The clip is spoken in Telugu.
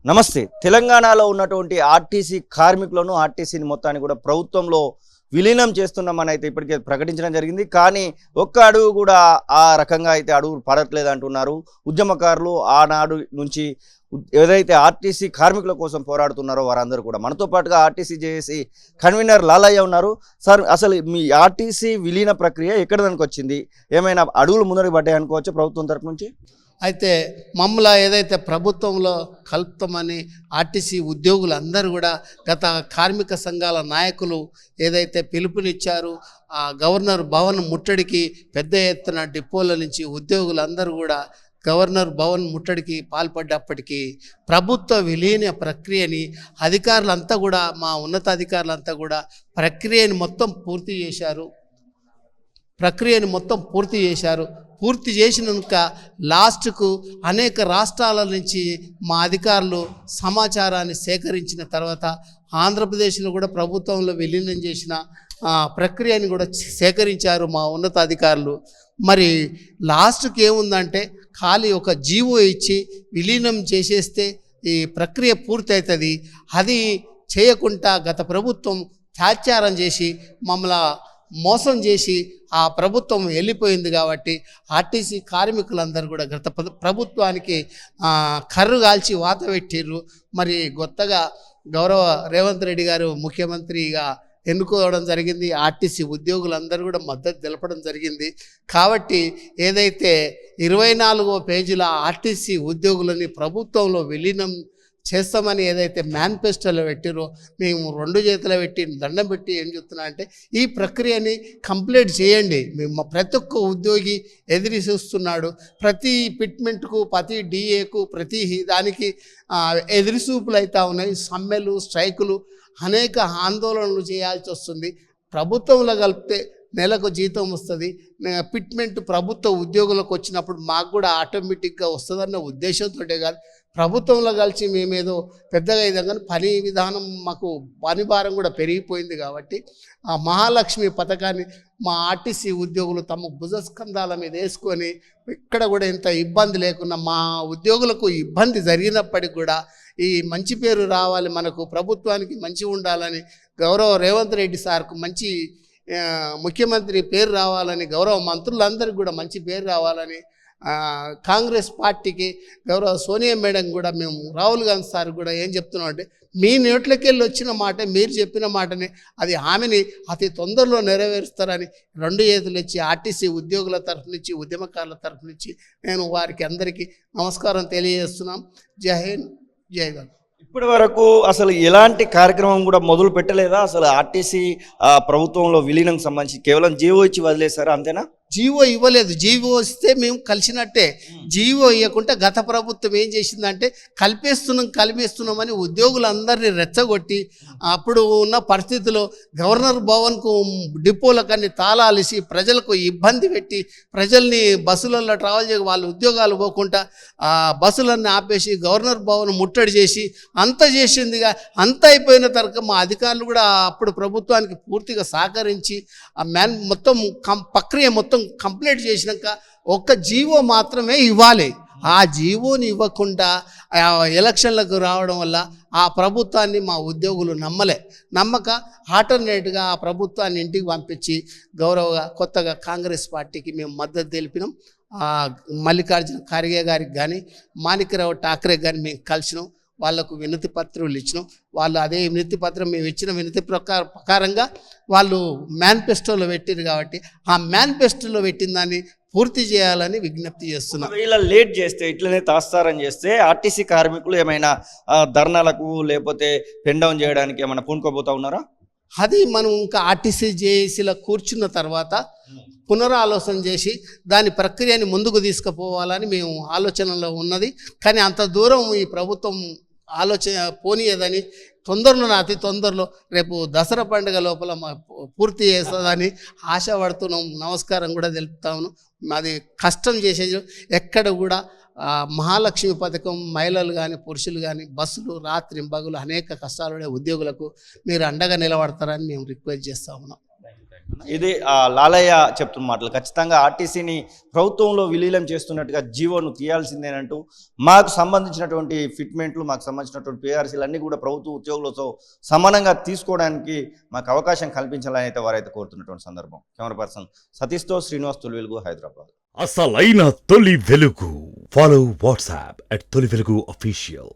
నమస్తే. తెలంగాణలో ఉన్నటువంటి ఆర్టీసీ కార్మికులను ఆర్టీసీని మొత్తాన్ని కూడా ప్రభుత్వంలో విలీనం చేస్తున్నామని అయితే ఇప్పటికే ప్రకటించడం జరిగింది. కానీ ఒక్క అడుగు కూడా ఆ రకంగా అయితే అడుగులు పడట్లేదు అంటున్నారు ఉద్యమకారులు. ఆనాడు నుంచి ఏదైతే ఆర్టీసీ కార్మికుల కోసం పోరాడుతున్నారో వారందరూ కూడా. మనతో పాటుగా ఆర్టీసీ జేఏసీ కన్వీనర్ లాలయ్య ఉన్నారు. సార్, అసలు మీ ఆర్టీసీ విలీన ప్రక్రియ ఎక్కడ దానికి వచ్చింది? ఏమైనా అడుగులు ముందరికి పడ్డాయి అనుకోవచ్చు ప్రభుత్వం తరపు నుంచి? అయితే మమ్మల్ని ఏదైతే ప్రభుత్వంలో కలుపుతామని ఆర్టీసీ ఉద్యోగులందరూ కూడా గత కార్మిక సంఘాల నాయకులు ఏదైతే పిలుపునిచ్చారు, ఆ గవర్నర్ భవన్ ముట్టడికి పెద్ద ఎత్తున డిపోల నుంచి ఉద్యోగులందరూ కూడా గవర్నర్ భవన్ ముట్టడికి పాల్పడ్డప్పటికీ ప్రభుత్వ విలీన ప్రక్రియని అధికారులంతా కూడా, మా ఉన్నతాధికారులంతా కూడా ప్రక్రియని మొత్తం పూర్తి చేశారు. పూర్తి చేసినాక లాస్ట్కు అనేక రాష్ట్రాల నుంచి మా అధికారులు సమాచారాన్ని సేకరించిన తర్వాత ఆంధ్రప్రదేశ్లో కూడా ప్రభుత్వంలో విలీనం చేసిన ప్రక్రియని కూడా సేకరించారు మా ఉన్నతాధికారులు. మరి లాస్ట్కి ఏముందంటే ఖాళీ ఒక జీవో ఇచ్చి విలీనం చేసేస్తే ఈ ప్రక్రియ పూర్తి అవుతుంది. అది చేయకుండా గత ప్రభుత్వం తాత్సారం చేసి మమ్మల్ని మోసం చేసి ఆ ప్రభుత్వం వెళ్ళిపోయింది. కాబట్టి ఆర్టీసీ కార్మికులందరూ కూడా గత ప్రభుత్వానికి కర్రు కాల్చి వాత పెట్టిర్రు. మరి కొత్తగా గౌరవ రేవంత్ రెడ్డి గారు ముఖ్యమంత్రిగా ఎన్నుకోవడం జరిగింది. ఆర్టీసీ ఉద్యోగులందరూ కూడా మద్దతు తెలపడం జరిగింది. కాబట్టి ఏదైతే 24వ పేజీల ఆర్టీసీ ఉద్యోగులని ప్రభుత్వంలో విలీనం చేస్తామని ఏదైతే మేనిఫెస్టోలో పెట్టిరో మేము 2 చేతులు పెట్టి దండం పెట్టి ఏం చెప్తున్నా అంటే ఈ ప్రక్రియని కంప్లీట్ చేయండి. మేము ప్రతి ఒక్క ఉద్యోగి ఎదురు చూస్తున్నాడు. ప్రతి ఫిట్మెంట్కు, ప్రతి డిఏకు, ప్రతి దానికి ఎదురు చూపులు అవుతూ ఉన్నాయి. సమ్మెలు, స్ట్రైకులు, అనేక ఆందోళనలు చేయాల్సి వస్తుంది. ప్రభుత్వంలో కలిపితే నెలకు జీతం వస్తుంది. ఫిట్మెంట్ ప్రభుత్వ ఉద్యోగులకు వచ్చినప్పుడు మాకు కూడా ఆటోమేటిక్గా వస్తుందన్న ఉద్దేశంతో కాదు, ప్రభుత్వంలో కలిసి మేమేదో పెద్దగా ఇదాం. కానీ పని విధానం మాకు పని భారం కూడా పెరిగిపోయింది. కాబట్టి ఆ మహాలక్ష్మి పథకాన్ని మా ఆర్టీసీ ఉద్యోగులు తమ భుజస్కంధాల మీద వేసుకొని ఇక్కడ కూడా ఇంత ఇబ్బంది లేకుండా, మా ఉద్యోగులకు ఇబ్బంది జరిగినప్పటికి కూడా ఈ మంచి పేరు రావాలి, మనకు ప్రభుత్వానికి మంచి ఉండాలని, గౌరవ రేవంత్ రెడ్డి సార్కు మంచి ముఖ్యమంత్రి పేరు రావాలని, గౌరవ మంత్రులందరికీ కూడా మంచి పేరు రావాలని, కాంగ్రెస్ పార్టీకి గౌరవ సోనియా మేడం కూడా మేము రాహుల్ గాంధీ సార్ కూడా ఏం చెప్తున్నాం అంటే మీ నోట్లకెళ్ళి వచ్చిన మాట, మీరు చెప్పిన మాటని అది హామీని అతి తొందరలో నెరవేరుస్తారని 2 చేతులు ఇచ్చి ఆర్టీసీ ఉద్యోగుల తరఫు నుంచి, ఉద్యమకారుల తరఫు నుంచి నేను వారికి అందరికీ నమస్కారం తెలియజేస్తున్నాం. జై హింద్, జై గౌరవ్. ఇప్పటి వరకు అసలు ఎలాంటి కార్యక్రమం కూడా మొదలు పెట్టలేదా? అసలు ఆర్టీసీ ప్రభుత్వంలో విలీనం సంబంధించి కేవలం జీవో ఇచ్చి వదిలేశారా, అంతేనా? జీవో ఇవ్వలేదు. జీవో ఇస్తే మేము కలిసినట్టే. జీవో ఇవ్వకుండా గత ప్రభుత్వం ఏం చేసిందంటే కలిపేస్తున్నామని ఉద్యోగులందరినీ రెచ్చగొట్టి అప్పుడు ఉన్న పరిస్థితిలో గవర్నర్ భవన్కు డిపోలకన్నీ తాళాలేసి ప్రజలకు ఇబ్బంది పెట్టి ప్రజల్ని బస్సులలో ట్రావెల్ చేసి వాళ్ళ ఉద్యోగాలు పోకుండా బస్సులన్నీ ఆపేసి గవర్నర్ భవన్ ముట్టడి చేసి అంత చేసిందిగా. అంత అయిపోయిన తర్వాత మా అధికారులు కూడా అప్పుడు ప్రభుత్వానికి పూర్తిగా సహకరించి ఆ మొత్తం ప్రక్రియ మొత్తం కంప్లీట్ చేసినాక ఒక్క జీవో మాత్రమే ఇవ్వాలి. ఆ జీవోని ఇవ్వకుండా ఎలక్షన్లకు రావడం వల్ల ఆ ప్రభుత్వాన్ని మా ఉద్యోగులు నమ్మక ఆల్టర్నేట్గా ఆ ప్రభుత్వాన్ని ఇంటికి పంపించి కొత్తగా కాంగ్రెస్ పార్టీకి మేము మద్దతు తెలిపినాం. మల్లికార్జున ఖార్గే గారికి కానీ, మాణిక్యరావు ఠాక్రే కానీ మేము కలిసినాం. వాళ్లకు వినతి పత్రాలు ఇచ్చినాం. వాళ్ళు అదే వినతి పత్రం మేము ఇచ్చిన వినతి ప్రకారంగా వాళ్ళు మేనిఫెస్టోలో పెట్టారు. కాబట్టి ఆ మేనిఫెస్టోలో పెట్టిన దాన్ని పూర్తి చేయాలని విజ్ఞప్తి చేస్తున్నాం. ఇలా లేట్ చేస్తే, ఇట్లనే తాస్తారని చేస్తే ఆర్టీసీ కార్మికులు ఏమైనా ధర్నాలకు లేకపోతే పెన్ డౌన్ చేయడానికి ఏమైనా పూనుకోబోతా ఉన్నారా? అది మనం ఇంకా ఆర్టీసీ జేఏసీలో కూర్చున్న తర్వాత పునరాలోచన చేసి దాని ప్రక్రియని ముందుకు తీసుకుపోవాలని మేము ఆలోచనలో ఉన్నది. కానీ అంత దూరం ఈ ప్రభుత్వం పోనీయదని అతి తొందరలో రేపు దసరా పండుగ లోపల పూర్తి చేస్తుందని ఆశపడుతున్నాం. నమస్కారం కూడా తెలుపుతాము. అది కష్టం చేసేది ఎక్కడ కూడా మహాలక్ష్మి పథకం మహిళలు కానీ, పురుషులు కానీ బస్సులు రాత్రి పగలు అనేక కష్టాలు ఉద్యోగులకు మీరు అండగా నిలబడతారని మేము రిక్వెస్ట్ చేస్తూ ఉన్నాం. ఇది లాలయ్య చెప్తున్న మాటలు. ఖచ్చితంగా ఆర్టీసీని ప్రభుత్వంలో విలీనం చేస్తున్నట్టుగా జీవోను తీయాల్సిందేనంటూ మాకు సంబంధించినటువంటి ఫిట్మెంట్లు, మాకు సంబంధించినటువంటి పిఆర్సీలు అన్నీ కూడా ప్రభుత్వ ఉద్యోగులతో సమానంగా తీసుకోవడానికి మాకు అవకాశం కల్పించాలని అయితే వారైతే కోరుతున్నటువంటి సందర్భం. కెమెరా పర్సన్ సతీష్తో శ్రీనివాస్, తొలి వెలుగు, హైదరాబాద్. అసలైన తొలి వెలుగు. ఫాలో వాట్సాప్ @తొలి వెలుగు official.